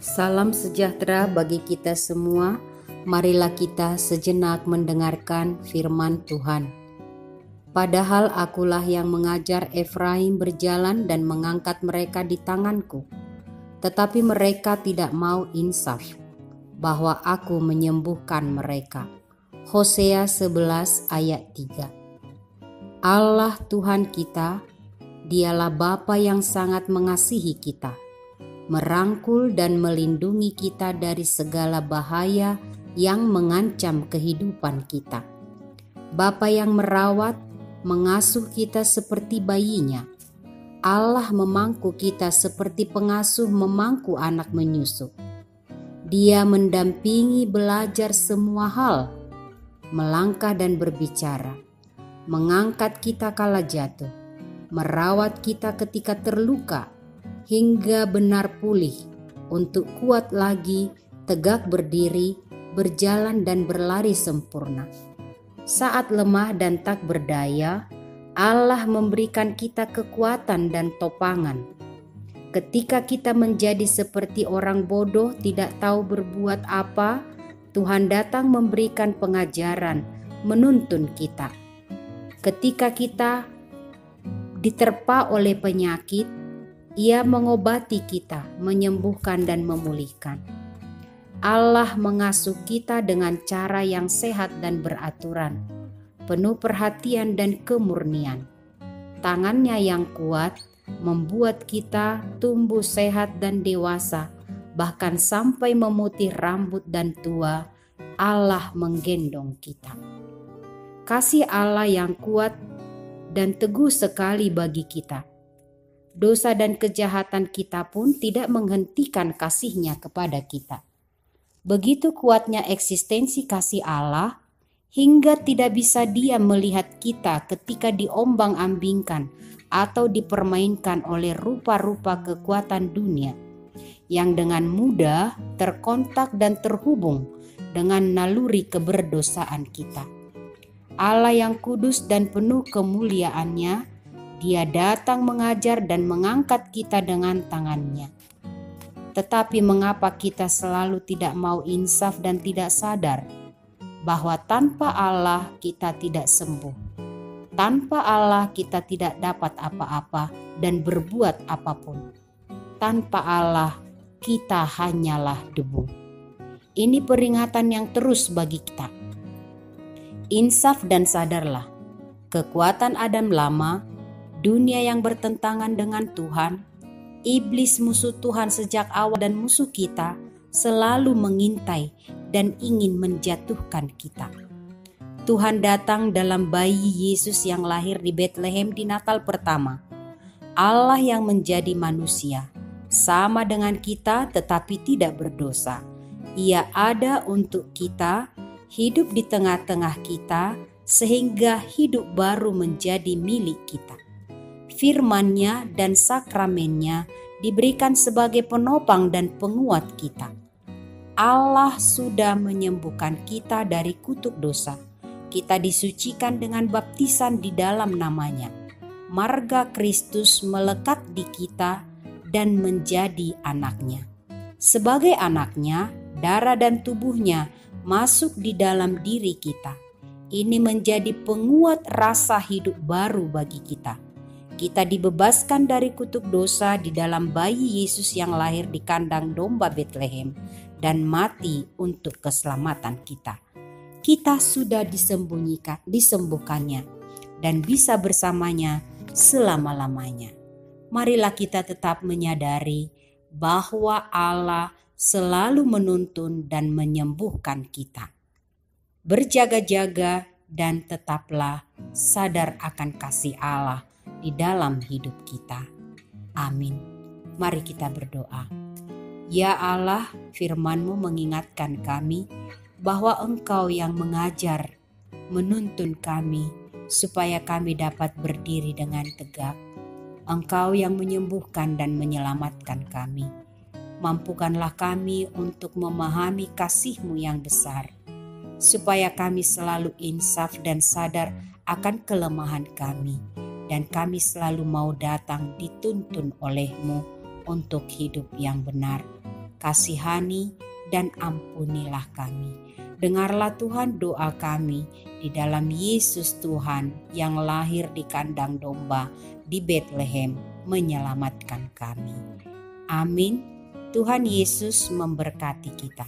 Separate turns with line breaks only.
Salam sejahtera bagi kita semua. Marilah kita sejenak mendengarkan firman Tuhan. Padahal akulah yang mengajar Efraim berjalan dan mengangkat mereka di tanganku. Tetapi mereka tidak mau insaf, bahwa aku menyembuhkan mereka. Hosea 11 ayat 3. Allah Tuhan kita, Dialah Bapa yang sangat mengasihi kita, merangkul dan melindungi kita dari segala bahaya yang mengancam kehidupan kita. Bapa yang merawat, mengasuh kita seperti bayinya. Allah memangku kita seperti pengasuh memangku anak menyusu. Dia mendampingi belajar semua hal, melangkah dan berbicara, mengangkat kita kala jatuh, merawat kita ketika terluka, hingga benar pulih, untuk kuat lagi, tegak berdiri, berjalan dan berlari sempurna. Saat lemah dan tak berdaya, Allah memberikan kita kekuatan dan topangan. Ketika kita menjadi seperti orang bodoh tidak tahu berbuat apa, Tuhan datang memberikan pengajaran, menuntun kita. Ketika kita diterpa oleh penyakit, Ia mengobati kita, menyembuhkan dan memulihkan. Allah mengasuh kita dengan cara yang sehat dan beraturan, penuh perhatian dan kemurnian. Tangannya yang kuat membuat kita tumbuh sehat dan dewasa, bahkan sampai memutih rambut dan tua, Allah menggendong kita. Kasih Allah yang kuat dan teguh sekali bagi kita. Dosa dan kejahatan kita pun tidak menghentikan kasih-Nya kepada kita. Begitu kuatnya eksistensi kasih Allah, hingga tidak bisa Dia melihat kita ketika diombang-ambingkan atau dipermainkan oleh rupa-rupa kekuatan dunia, yang dengan mudah terkontak dan terhubung dengan naluri keberdosaan kita. Allah yang kudus dan penuh kemuliaan-Nya, Dia datang mengajar dan mengangkat kita dengan tangan-Nya. Tetapi mengapa kita selalu tidak mau insaf dan tidak sadar bahwa tanpa Allah kita tidak sembuh. Tanpa Allah kita tidak dapat apa-apa dan berbuat apapun. Tanpa Allah kita hanyalah debu. Ini peringatan yang terus bagi kita. Insaf dan sadarlah. Kekuatan Adam lama, dunia yang bertentangan dengan Tuhan, iblis musuh Tuhan sejak awal dan musuh kita, selalu mengintai dan ingin menjatuhkan kita. Tuhan datang dalam bayi Yesus yang lahir di Betlehem di Natal pertama. Allah yang menjadi manusia, sama dengan kita tetapi tidak berdosa. Ia ada untuk kita, hidup di tengah-tengah kita, sehingga hidup baru menjadi milik kita. Firman-Nya dan sakramennya diberikan sebagai penopang dan penguat kita. Allah sudah menyembuhkan kita dari kutuk dosa. Kita disucikan dengan baptisan di dalam namanya. Marga Kristus melekat di kita dan menjadi anaknya. Sebagai anaknya, darah dan tubuhnya masuk di dalam diri kita. Ini menjadi penguat rasa hidup baru bagi kita. Kita dibebaskan dari kutuk dosa di dalam bayi Yesus yang lahir di kandang domba Betlehem dan mati untuk keselamatan kita. Kita sudah disembuhkannya dan bisa bersamanya selama-lamanya. Marilah kita tetap menyadari bahwa Allah selalu menuntun dan menyembuhkan kita. Berjaga-jaga dan tetaplah sadar akan kasih Allah di dalam hidup kita. Amin. Mari kita berdoa. Ya Allah, firman-Mu mengingatkan kami bahwa Engkau yang mengajar, menuntun kami supaya kami dapat berdiri dengan tegak. Engkau yang menyembuhkan dan menyelamatkan kami. Mampukanlah kami untuk memahami kasih-Mu yang besar, supaya kami selalu insaf dan sadar akan kelemahan kami, dan kami selalu mau datang dituntun oleh-Mu untuk hidup yang benar. kasihani dan ampunilah kami. Dengarlah Tuhan doa kami di dalam Yesus Tuhan yang lahir di kandang domba di Betlehem menyelamatkan kami. Amin. Tuhan Yesus memberkati kita.